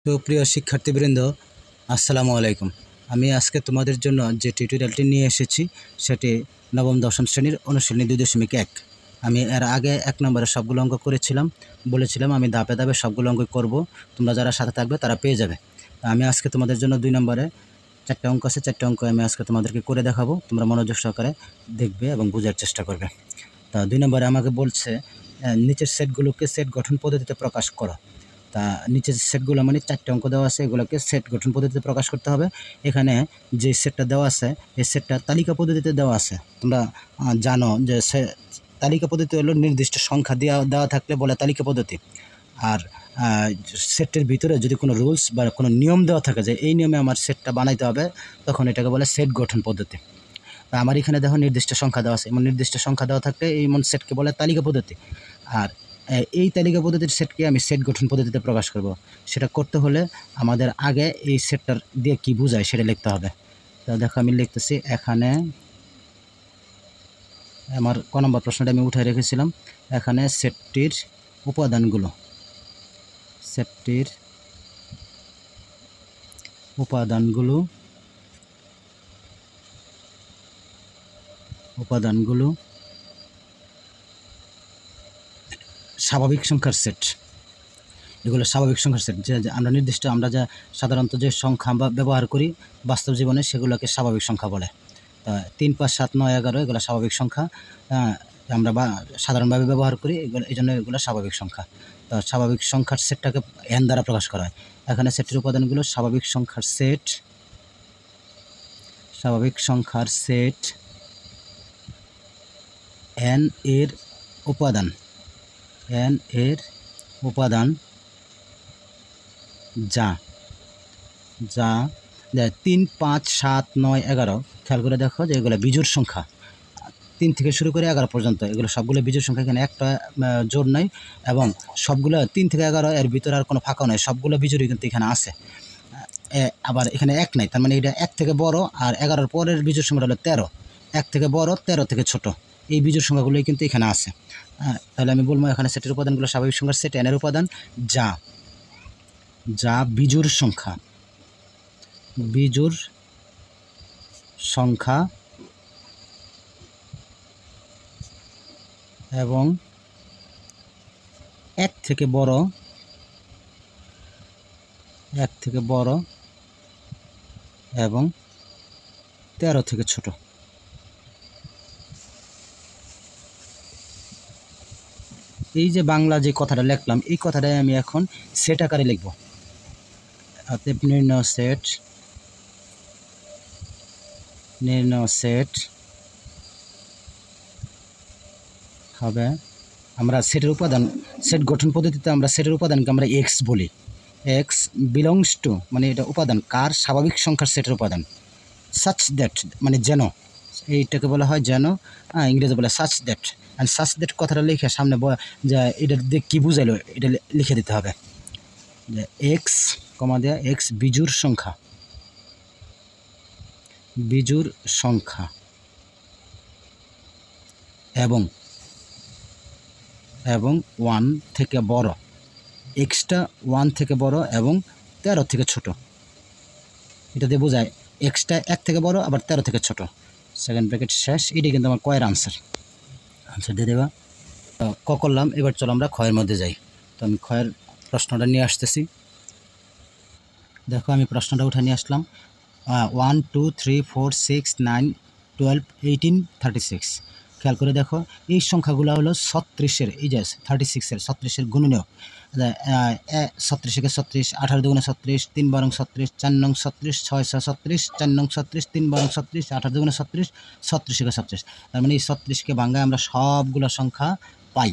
তো প্রিয় শিক্ষার্থীবৃন্দ, আসসালামু আলাইকুম। আমি আজকে তোমাদের জন্য যে টিউটোরিয়ালটি নিয়ে এসেছি সেটি নবম দশম শ্রেণীর অনুশীলনী 2.1। আমি এর আগে 1 নম্বরে সবগুলো অঙ্ক করেছিলাম, বলেছিলাম আমি ধাপে ধাপে সবগুলো অঙ্ক করব, তোমরা যারা সাথে থাকবে তারা পেয়ে যাবে। আমি আজকে তোমাদের জন্য 2 নম্বরে 4টা অঙ্ক আছে, 4টা অঙ্ক আমি আজকে তোমাদেরকে করে দেখাবো। তোমরা মনোযোগ সহকারে দেখবে এবং বোঝার চেষ্টা করবে। তা 2 নম্বরে আমাকে বলছে নিচের সেটগুলোকে সেট গঠন পদ্ধতিতে প্রকাশ করো। তা নিচের সেটগুলো মানে 4টে অঙ্ক দেওয়া আছে, এগুলোকে সেট গঠন পদ্ধতিতে প্রকাশ করতে হবে। এখানে যে সেটটা দেওয়া আছে এই সেটটা তালিকা পদ্ধতিতে দেওয়া আছে। তোমরা জানো যে তালিকা পদ্ধতি হলো নির্দিষ্ট সংখ্যা দেওয়া থাকলে বলে তালিকা পদ্ধতি। আর সেটের ভিতরে যদি কোনো রুলস বা কোনো নিয়ম দেওয়া থাকে যে এই নিয়মে আমার সেটটা বানাইতে হবে, তখন এটাকে বলে সেট গঠন পদ্ধতি। তা আমার এখানে দেখো নির্দিষ্ট সংখ্যা দেওয়া আছে, এমন নির্দিষ্ট সংখ্যা দেওয়া থাকলে এমন সেটকে বলে তালিকা পদ্ধতি। আর এই তালিকা পদ্ধতির সেটকে আমি সেট গঠন পদ্ধতিতে প্রকাশ করব। সেটা করতে হলে আমাদের আগে এই সেটটার দিয়ে কি বোঝায় সেটা লিখতে হবে। তো দেখো আমি লিখতেছি, এখানে আমার ক নম্বর প্রশ্নটা আমি উঠে রেখেছিলাম। এখানে সেটটির উপাদানগুলো স্বাভাবিক সংখ্যার সেট। এগুলো স্বাভাবিক সংখ্যার সেট, যে আমরা যা সাধারণত যে সংখ্যা ব্যবহার করি বাস্তব জীবনে সেগুলোকে স্বাভাবিক সংখ্যা বলে। তা 3, 5, 7, 9, 11 এগুলো স্বাভাবিক সংখ্যা। আমরা সাধারণভাবে ব্যবহার করি, এই জন্য এগুলো স্বাভাবিক সংখ্যা। তো স্বাভাবিক সংখ্যার সেটটাকে n দ্বারা প্রকাশ করা হয়। এখানে সেটের উপাদানগুলো স্বাভাবিক সংখ্যার সেট n এর উপাদান যা 3, 5, 7, 9, 11 খেয়াল করে দেখো যে এগুলো বিজোড় সংখ্যা। 3 থেকে শুরু করে 11 পর্যন্ত এগুলো সবগুলো বিজোড় সংখ্যা, এখানে একটা জোড় নাই এবং সবগুলো 3 থেকে 11 এর ভিতরে আর কোনো ফাঁকা নয়, সবগুলো বিজোড়ই কিন্তু এখানে আছে। আবার এখানে 1 নাই, তার মানে এটা 1 থেকে বড়, আর 11-র পরের বিজোড় সংখ্যা হলো 13। 1 থেকে বড়, 13 থেকে ছোট, এই বিজোড় সংখ্যাগুলোই কিন্তু এখানে আছে। তাহলে আমি বলবো এখানে সেটের উপাদানগুলো স্বাভাবিক সংখ্যার সেট n এর উপাদান যা বিজোড় সংখ্যা এবং 1 থেকে বড় এবং 13 থেকে ছোট। এই যে বাংলা যে কথাটা লিখলাম, এই কথাটাই আমি এখন সেট আকারে লিখব। অতএব নির্ণয় সেট হবে, আমরা সেট গঠন পদ্ধতিতে আমরা সেটের উপাদানকে আমরা এক্স বলি। এক্স বিলংস টু মানে এটা উপাদান কার? স্বাভাবিক সংখ্যার সেটের উপাদান। সাচ দ্যাট মানে যেন, এইটাকে বলা হয় যেন, ইংরেজি বলে such that. And such that কথাটা লিখে সামনে যে এটা দিয়ে কী বুঝাইলো এটা লিখে দিতে হবে, যে এক্স কমা দেয়া এক্স বিজোড় সংখ্যা এবং 1 থেকে বড়, এক্সটা 1 থেকে বড় এবং 13 থেকে ছোট। এটা দিয়ে বোঝায় এক্সটা 1 থেকে বড় আবার 13 থেকে ছোট। সেকেন্ড ব্র্যাকেট শেষ। এটি কিন্তু আমার কয়ের আনসার দিয়ে দেবা। ক করলাম, এবার চলো আমরা ক্ষয়ের মধ্যে যাই। তো আমি ক্ষয়ের প্রশ্নটা নিয়ে আসতেছি। দেখো আমি প্রশ্নটা উঠে নিয়ে আসলাম। 1, 2, 3, 4, 6, 9, 12, 18, 36। খেয়াল করে দেখো এই সংখ্যাগুলো হলো 36-এর, এই যে 36-এর 36-এর গুণনীয়ক। 36-এ 36, 18 দুগুণে 36, 3 বারং 36, 4 নং 36, 6 6 36, 4 নং 36, 3 বারং 36, 18 দুগুণে 36, 36-এ 36। তার মানে এই 36-কে ভাঙায় আমরা সবগুলো সংখ্যা পাই।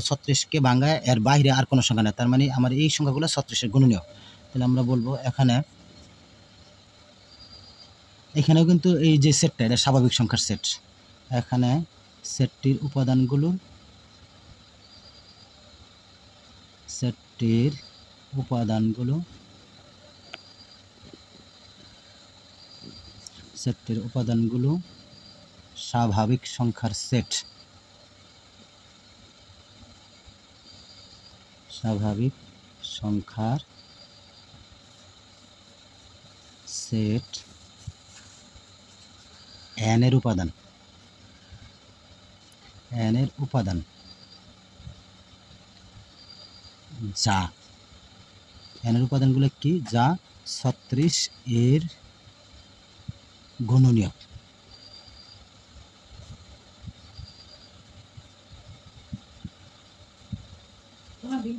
36-কে ভাঙায় এর বাইরে আর কোনো সংখ্যা নেই, তার মানে আমার এই সংখ্যাগুলো 36-এর গুণনীয়ক। তাহলে আমরা বলবো এখানেও কিন্তু এই যে সেটটা এটা স্বাভাবিক সংখ্যার সেট। এখানে সেটটির উপাদানগুলো স্বাভাবিক সংখ্যার সেট। সেট n এর উপাদান, n এর উপাদান যা, n এর উপাদানগুলো কি, যা 36 এর গুণনীয়ক।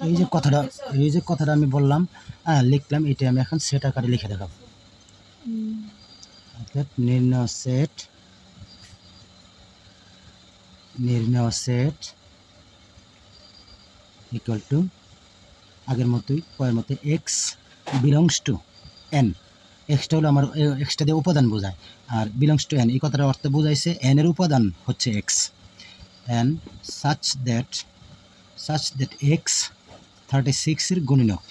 এই যে কথাটা আমি বললাম, লিখলাম, এটা আমি এখন সেট আকারে লিখে দেখাবো। অর্থাৎ নির্ণয় সেট ইকুয়াল টু আগের মতোই, পরের মতো x belongs to N. Extra হলো আমার, এক্সটা দিয়ে উপাদান বোঝায়, আর বিলংস টু এন এই কথাটার অর্থ বোঝাইছে এন এর উপাদান হচ্ছে x, N such that x 36 এর গুণনীয়ক।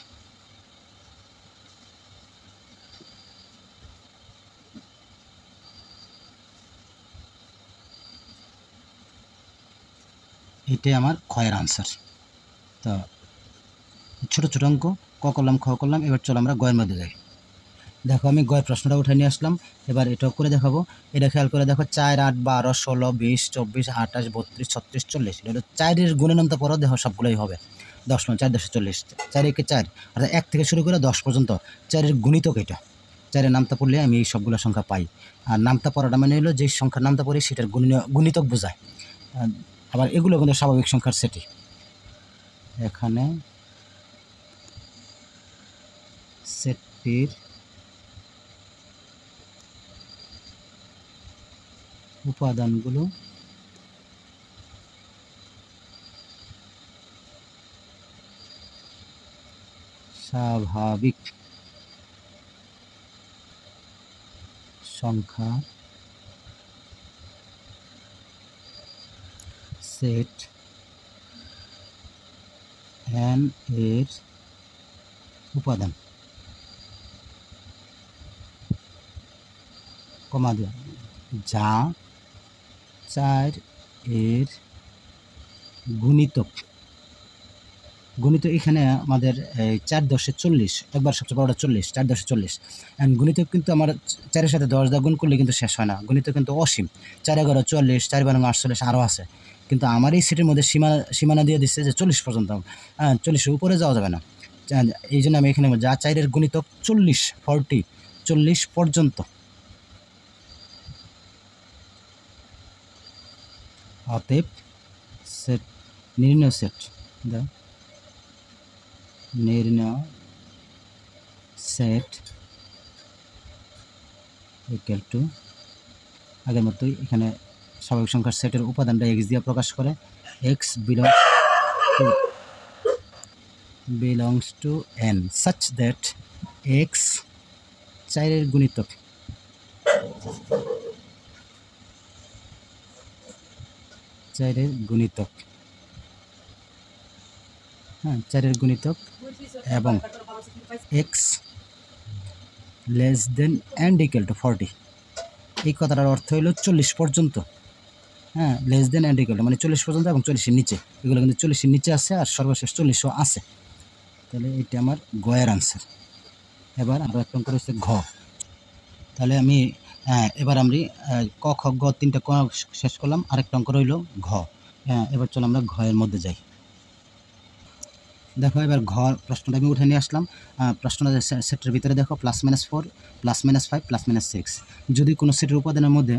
এটাই আমার ক্ষয়ের আনসার। তো ছোটো ছোটো অঙ্ক ক করলাম, খ করলাম, এবার চলো আমরা গয়ের মধ্যে যাই। দেখো আমি গয়ের প্রশ্নটা উঠে নিয়ে আসলাম, এবার এটাও করে দেখাবো। এটা খেয়াল করে দেখো, 4, 8, 12, 16, 20, 24, 28, 32, 36, 40, এটা 4-এর গুণান্তর পরও দেখো সবগুলোই হবে 10, 4, 10, 40, 4 একে 4, অর্থাৎ 1 থেকে শুরু করে 10 পর্যন্ত 4-এর গুণিতক এটা। 4-এর নামতা পড়লে আমি এই সবগুলো সংখ্যা পাই, আর নামতা পড়াটা মানে হলো যে সংখ্যার নামতা পড়ি সেটার গুণিতক বোঝায়। আবার এগুলো কিন্তু স্বাভাবিক সংখ্যার সেটই। এখানে সেটটির উপাদানগুলো স্বাভাবিক সংখ্যা সেট n এর উপাদান, কমা দেওয়া, যা 4 এর গুণিতক। এখানে আমাদের 4 10 40, একবার সবচেয়ে বড়টা 40, 4 10 40, অ্যান্ড গুণিতক কিন্তু আমার 4-এর সাথে 10 দিয়ে গুণ করলে কিন্তু শেষ হয় না, গণিতক কিন্তু অসীম। 4 11 40, 4 12 48 আরও আছে, কিন্তু আমার এই সেটের মধ্যে সীমানা দিয়ে দিচ্ছে যে 40 পর্যন্ত, 40-এর উপরে যাওয়া যাবে না। এই জন্য আমি এখানে যা 4-এর গুণিতক 40 পর্যন্ত। অতএব সেট নির্ণয় সেট ইকুয়াল টু আগের মতোই এখানে স্বাভাবিক সংখ্যার সেটের উপাদানটা এক্স দিয়ে প্রকাশ করে, X belongs to N such that X 4-এর গুণিতক, হ্যাঁ 4-এর গুণিতক এবং X less than and equal to 40। এই কথাটার অর্থ হলো 40 পর্যন্ত, হ্যাঁ less than and equal to মানে 40 পর্যন্ত এবং 40-এর নিচে, এগুলো কিন্তু 40-এর নিচে আছে আর সর্বশেষ 40ও আছে। তাহলে এটা আমার গয়ের আনসার। এবার আরও একটা অঙ্ক রয়েছে ঘ। তাহলে আমি এবার আমি ক খ গ 3টা ক শেষ করলাম, আরেকটা অঙ্ক রইল ঘ। এবার চলো আমরা ঘয়ের মধ্যে যাই। দেখো এবার ঘর প্রশ্নটা আমি উঠে নিয়ে আসলাম। প্রশ্নটা সেটের ভিতরে দেখো +-4, +-5, +-6, যদি কোনো সেটের উপাদানের মধ্যে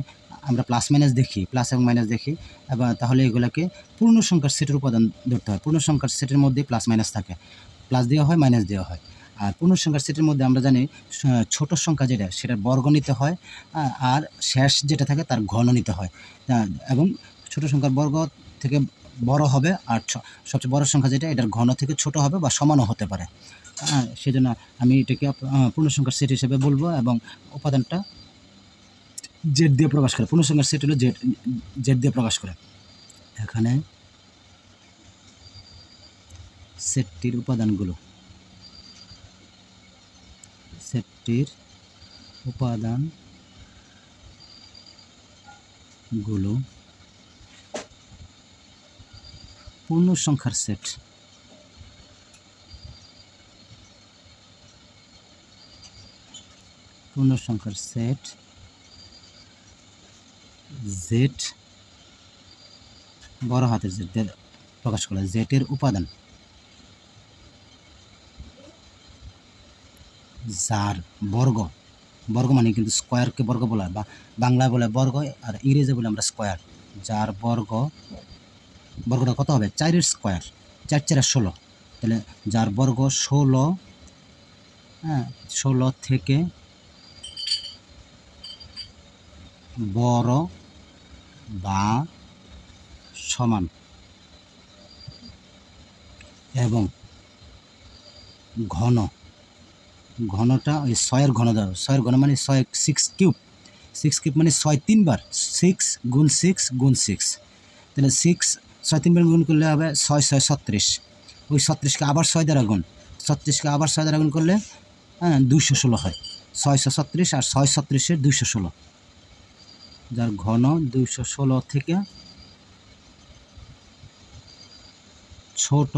আমরা প্লাস মাইনাস দেখি, প্লাস এবং মাইনাস দেখি, এবং তাহলে এগুলোকে পূর্ণ সংখ্যার সেটের উপাদান ধরতে হয়। পূর্ণ সংখ্যার সেটের মধ্যে প্লাস মাইনাস থাকে, প্লাস দেওয়া হয়, মাইনাস দেওয়া হয়। আর পূর্ণ সংখ্যার সেটের মধ্যে আমরা জানি ছোট সংখ্যা যেটা সেটার বর্গ নিতে হয়, আর শেষ যেটা থাকে তার ঘন নিতে হয়, এবং ছোট সংখ্যার বর্গ থেকে বড় হবে, আর সবচেয়ে বড় সংখ্যা যেটা এটার ঘন থেকে ছোট হবে বা সমানও হতে পারে। সেজন্য আমি এটাকে পূর্ণ সংখ্যার সেট হিসেবে বলবো, এবং উপাদানটা জেড দিয়ে প্রকাশ করে। পূর্ণ সংখ্যার সেট হলো জেড দিয়ে প্রকাশ করে। এখানে সেটটির উপাদানগুলো, পূর্ণ সংখ্যার সেট, পূর্ণ সংখ্যার সেট জেড বড় হাতের জেড দিয়ে প্রকাশ করা, জেটের উপাদান যার বর্গ, বর্গ মানে কিন্তু স্কোয়ারকে বর্গ বলা, বা বাংলায় বলে বর্গ আর ইংরেজি বলে আমরা স্কোয়ার। যার বর্গ, বর্গটা কত হবে? 4-এর স্কোয়ার, 4×4 = 16। তাহলে যার বর্গ 16, হ্যাঁ 16 থেকে বড় বা সমান এবং ঘন, ঘনটা ওই 6-এর ঘন দেওয়া, 6-এর ঘন মানে 6 কিউব, 6 কিউব মানে 6 3বার, 6 গুণ 6 গুণ 6। তাহলে 6 3বার গুণ করলে হবে 6 6 36, ওই 36কে আবার 6 দ্বারা গুণ, 36কে আবার 6 দ্বারা গুণ করলে 216 হয়। 6 6 36 আর 6 36-এর 216, যার ঘন 216 থেকে ছোট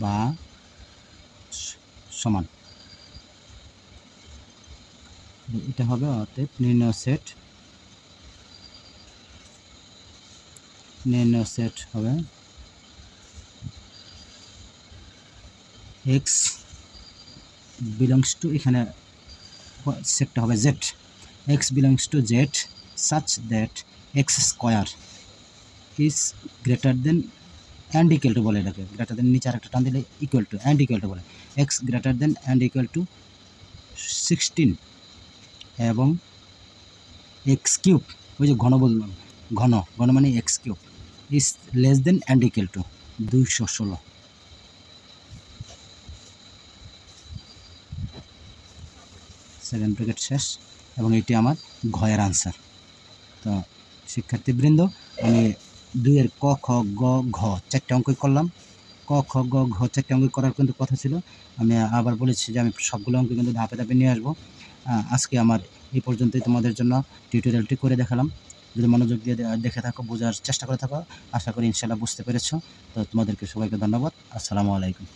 বা সমান, এটা হবে। অতএব নির্ণয় সেট হবে x belongs to, এখানে সেটটা হবে z, x belongs to z such that x square is greater than and equal to বলে, এটাকে গ্রেটার দেন নিচে আরেকটা টান দিলে equal to and equal two বলে, x greater than and equal two 16 এবং x কিউব, ওই যে ঘন বললাম, ঘন ঘন মানে x cube is less than and equal two 216। Second bracket শেষ, এবং এটি আমার ঘয়ের আনসার। তো শিক্ষার্থীবৃন্দ, আমি 2-এর ক খ গ ঘ 4টে অঙ্কই করলাম। ক খ গ ঘ 4টে অঙ্ক করার কিন্তু কথা ছিল, আমি আবার বলেছি যে আমি সবগুলো অঙ্ক কিন্তু ধাপে ধাপে নিয়ে আসবো। আজকে আমার এই পর্যন্তই তোমাদের জন্য টিউটোরিয়ালটি করে দেখালাম। যদি মনোযোগ দিয়ে দেখে থাকো, বোঝার চেষ্টা করে থাকো, আশা করি ইনশাআল্লাহ বুঝতে পেরেছো। তো তোমাদেরকে সবাইকে ধন্যবাদ। আসসালামু আলাইকুম।